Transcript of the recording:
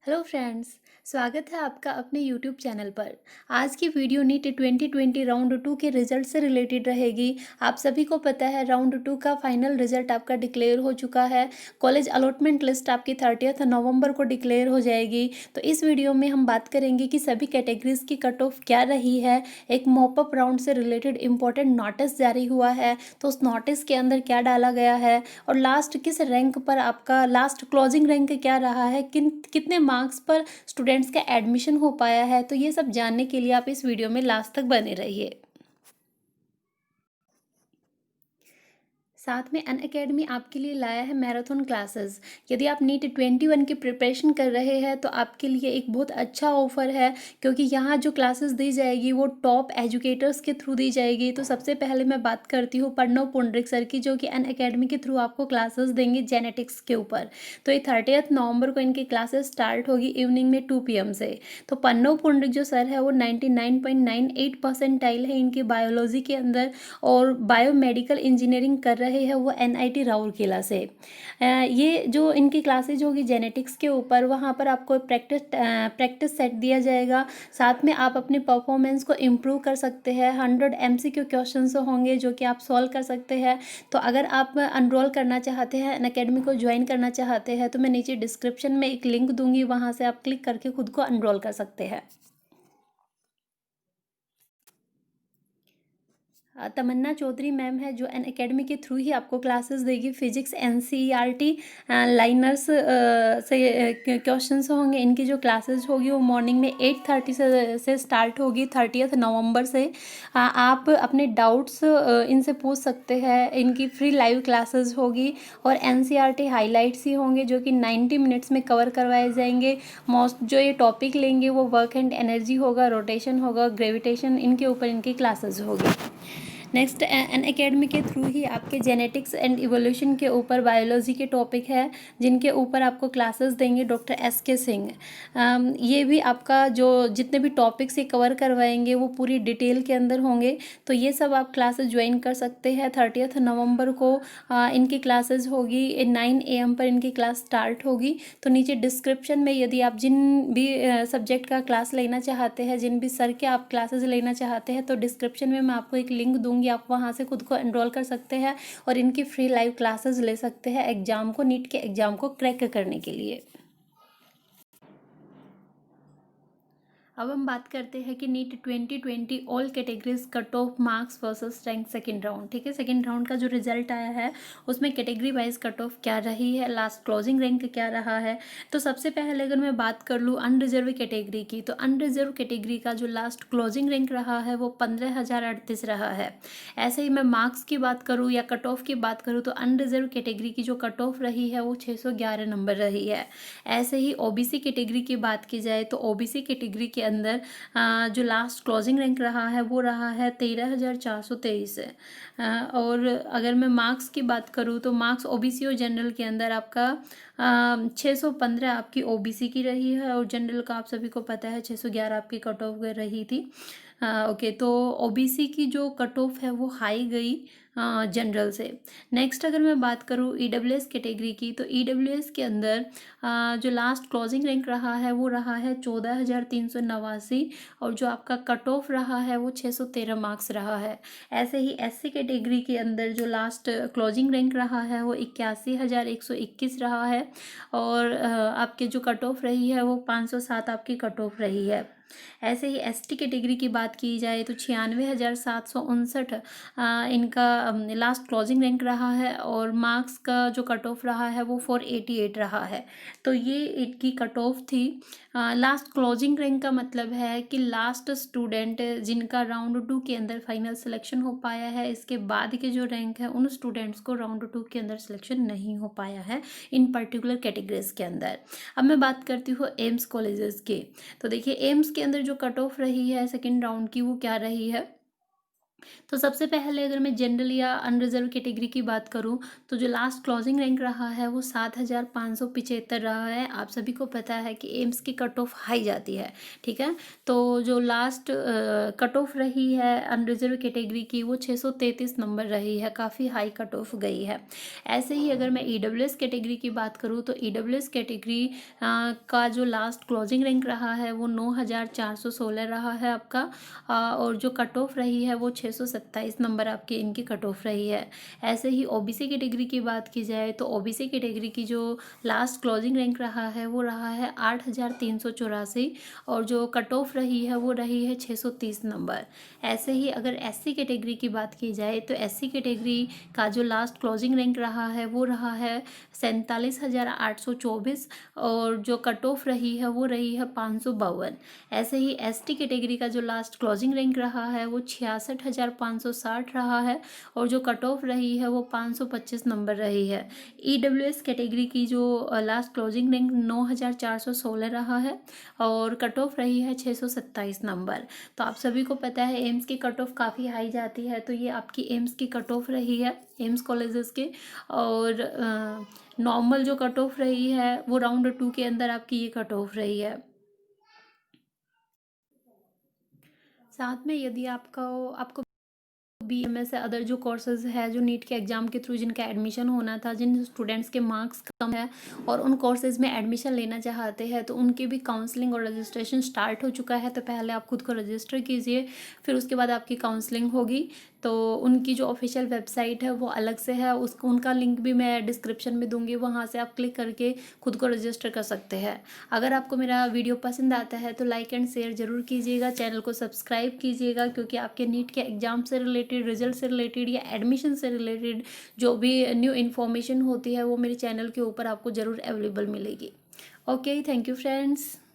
Hello friends. स्वागत है आपका अपने यूट्यूब चैनल पर। आज की वीडियो नीट 2020 राउंड टू के रिजल्ट से रिलेटेड रहेगी। आप सभी को पता है राउंड टू का फाइनल रिजल्ट आपका डिक्लेयर हो चुका है। कॉलेज अलॉटमेंट लिस्ट आपकी 30 नवंबर को डिक्लेयर हो जाएगी। तो इस वीडियो में हम बात करेंगे कि सभी कैटेगरीज की कट ऑफ क्या रही है। एक मॉपअप राउंड से रिलेटेड इंपॉर्टेंट नोटिस जारी हुआ है, तो उस नोटिस के अंदर क्या डाला गया है और लास्ट किस रैंक पर आपका लास्ट क्लोजिंग रैंक क्या रहा है, कितने मार्क्स पर स्टूडेंट्स का एडमिशन हो पाया है। तो ये सब जानने के लिए आप इस वीडियो में लास्ट तक बने रहिए। साथ में अनअकैडमी आपके लिए लाया है मैराथन क्लासेस। यदि आप नीट 21 की प्रिपरेशन कर रहे हैं तो आपके लिए एक बहुत अच्छा ऑफर है, क्योंकि यहाँ जो क्लासेस दी जाएगी वो टॉप एजुकेटर्स के थ्रू दी जाएगी। तो सबसे पहले मैं बात करती हूँ प्रणव पुंडरिक सर की, जो कि अनअकैडमी के थ्रू आपको क्लासेस देंगे जेनेटिक्स के ऊपर। तो ये 30 नवंबर को इनकी क्लासेस स्टार्ट होगी इवनिंग में 2 PM से। तो प्रणव पुंडरिक जो सर है वो 99.98 परसेंटाइल है इनकी बायोलॉजी के अंदर, और बायोमेडिकल इंजीनियरिंग कर रहे हैं वो NIT राउरकेला से। ये जो इनकी क्लासेज होगी जेनेटिक्स के ऊपर, वहाँ पर आपको प्रैक्टिस सेट दिया जाएगा। साथ में आप अपने परफॉर्मेंस को इम्प्रूव कर सकते हैं। 100 MCQ क्वेश्चंस होंगे जो कि आप सॉल्व कर सकते हैं। तो अगर आप अनरोल करना चाहते हैं, अनअकैडमी को ज्वाइन करना चाहते हैं, तो मैं नीचे डिस्क्रिप्शन में एक लिंक दूंगी, वहाँ से आप क्लिक करके खुद को अनरोल कर सकते हैं। तमन्ना चौधरी मैम है, जो अनअकैडमी के थ्रू ही आपको क्लासेस देगी। फिजिक्स NCERT लाइनर्स से क्वेश्चंस होंगे। इनकी जो क्लासेस होगी वो मॉर्निंग में 8:30 से स्टार्ट होगी 30 नवंबर से। आप अपने डाउट्स इनसे पूछ सकते हैं। इनकी फ्री लाइव क्लासेस होगी और NCERT हाईलाइट्स ही होंगे जो कि 90 मिनट्स में कवर करवाए जाएंगे। मोस्ट जो ये टॉपिक लेंगे वो वर्क एंड एनर्जी होगा, रोटेशन होगा, ग्रेविटेशन, इनके ऊपर इनकी क्लासेस होगी। नेक्स्ट अनअकैडमी के थ्रू ही आपके जेनेटिक्स एंड इवोल्यूशन के ऊपर बायोलॉजी के टॉपिक है, जिनके ऊपर आपको क्लासेस देंगे डॉक्टर SK सिंह। ये भी आपका जो जितने भी टॉपिक्स ये कवर करवाएंगे वो पूरी डिटेल के अंदर होंगे। तो ये सब आप क्लासेस ज्वाइन कर सकते हैं। 30 नवंबर को इनकी क्लासेस होगी, 9 AM पर इनकी क्लास स्टार्ट होगी। तो नीचे डिस्क्रिप्शन में यदि आप जिन भी सब्जेक्ट का क्लास लेना चाहते हैं, जिन भी सर के आप क्लासेस लेना चाहते हैं, तो डिस्क्रिप्शन में मैं आपको एक लिंक दूंगी, आप वहाँ से खुद को एनरोल कर सकते हैं और इनकी फ्री लाइव क्लासेस ले सकते हैं एग्जाम को, नीट के एग्जाम को क्रैक करने के लिए। अब हम बात करते हैं कि NEET 2020 all categories cut off marks versus rank second round. ठीक है, सेकेंड राउंड का जो रिजल्ट आया है उसमें कैटेगरी वाइज कट ऑफ क्या रही है, लास्ट क्लोजिंग रैंक क्या रहा है। तो सबसे पहले अगर मैं बात कर लूँ अनरिजर्व कैटेगरी की, तो अनरिजर्व कैटेगरी का जो लास्ट क्लोजिंग रैंक रहा है वो 15,038 रहा है। ऐसे ही मैं मार्क्स की बात करूँ या कट ऑफ की बात करूँ तो अनरिजर्व कैटेगरी की जो कट ऑफ रही है वो 611 नंबर रही है। ऐसे ही OBC कैटेगरी की बात की जाए तो OBC कैटेगरी के अंदर जो लास्ट क्लोजिंग रैंक रहा है वो रहा है 13,423 है। और अगर मैं मार्क्स की बात करूँ तो मार्क्स OBC और जनरल के अंदर आपका 615 आपकी OBC की रही है, और जनरल का आप सभी को पता है 611 आपकी कट ऑफ रही थी। ओके, तो OBC की जो कट ऑफ है वो हाई गई जनरल से। नेक्स्ट अगर मैं बात करूँ EWS कैटेगरी की, तो EWS के अंदर जो लास्ट क्लोजिंग रैंक रहा है वो रहा है 14,389, और जो आपका कट ऑफ रहा है वो 613 मार्क्स रहा है। ऐसे ही SC कैटेगरी के अंदर जो लास्ट क्लोजिंग रैंक रहा है वो 81,121 रहा है, और आपके जो कट ऑफ रही है वो 507 आपकी कट ऑफ रही है। ऐसे ही ST कैटेगरी की बात की जाए तो 96,759 इनका लास्ट क्लोजिंग रैंक रहा है, और मार्क्स का जो कट ऑफ रहा है वो 488 रहा है। तो ये इनकी कट ऑफ थी। लास्ट क्लोजिंग रैंक का मतलब है कि लास्ट स्टूडेंट जिनका राउंड 2 के अंदर फाइनल सिलेक्शन हो पाया है, इसके बाद के जो रैंक है उन स्टूडेंट्स को राउंड 2 के अंदर सिलेक्शन नहीं हो पाया है इन पर्टिकुलर कैटेगरीज के अंदर। अब मैं बात करती हूँ एम्स कॉलेजेस की। तो देखिए एम्स के अंदर जो कट ऑफ रही है सेकेंड राउंड की वो क्या रही है। तो सबसे पहले अगर मैं जनरल या अनरिजर्व कैटेगरी की बात करूं, तो जो लास्ट क्लोजिंग रैंक रहा है वो 7,575 रहा है। आप सभी को पता है कि एम्स की कट ऑफ हाई जाती है, ठीक है। तो जो लास्ट कट ऑफ रही है अनरिजर्व कैटेगरी की वो 633 नंबर रही है, काफ़ी हाई कट ऑफ गई है। ऐसे ही अगर मैं ईडब्ल्यूएस कैटेगरी की बात करूँ तो ईडब्ल्यूएस कैटेगरी का जो लास्ट क्लोजिंग रैंक रहा है वो 9,416 रहा है आपका। और जो कट ऑफ रही है वो 627 नंबर आपकी इनकी कट ऑफ रही है। ऐसे ही ओबीसी कैटेगरी की बात की जाए तो ओबीसी कैटेगरी की जो लास्ट क्लोजिंग रैंक रहा है वो रहा है 8,384 और जो कट ऑफ रही है वो रही है 630 नंबर। ऐसे ही अगर एससी कैटेगरी की बात की जाए तो एससी कैटेगरी का जो लास्ट क्लोजिंग रैंक रहा है वो रहा है 47,824 और जो कट ऑफ रही है वो रही है 552। ऐसे ही एसटी कैटेगरी का जो लास्ट क्लोजिंग रैंक रहा है वो 66,560 रहा है और जो कट ऑफ रही है वो 525 नंबर रही है। ईडब्ल्यूएस कैटेगरी की जो लास्ट क्लोजिंग रैंक 9,416 रहा है और कट ऑफ रही है 627 नंबर। तो आप सभी को पता है एम्स की कट ऑफ काफ़ी हाई जाती है, तो ये आपकी एम्स की कट ऑफ रही है एम्स कॉलेजेस के। और नॉर्मल जो कट ऑफ रही है वो राउंड 2 के अंदर आपकी ये कट ऑफ रही है। साथ में यदि आपको बीएमएस या अदर जो कोर्सेज है जो नीट के एग्ज़ाम के थ्रू जिनका एडमिशन होना था, जिन स्टूडेंट्स के मार्क्स कम है और उन कोर्सेज में एडमिशन लेना चाहते हैं, तो उनकी भी काउंसलिंग और रजिस्ट्रेशन स्टार्ट हो चुका है। तो पहले आप खुद को रजिस्टर कीजिए, फिर उसके बाद आपकी काउंसलिंग होगी। तो उनकी जो ऑफिशियल वेबसाइट है वो अलग से है, उसको उनका लिंक भी मैं डिस्क्रिप्शन में दूंगी, वहाँ से आप क्लिक करके खुद को रजिस्टर कर सकते हैं। अगर आपको मेरा वीडियो पसंद आता है तो लाइक एंड शेयर ज़रूर कीजिएगा, चैनल को सब्सक्राइब कीजिएगा, क्योंकि आपके नीट के एग्ज़ाम से रिलेटेड, रिजल्ट से रिलेटेड या एडमिशन से रिलेटेड जो भी न्यू इन्फॉर्मेशन होती है वो मेरे चैनल के ऊपर आपको ज़रूर अवेलेबल मिलेगी। Okay, thank you friends.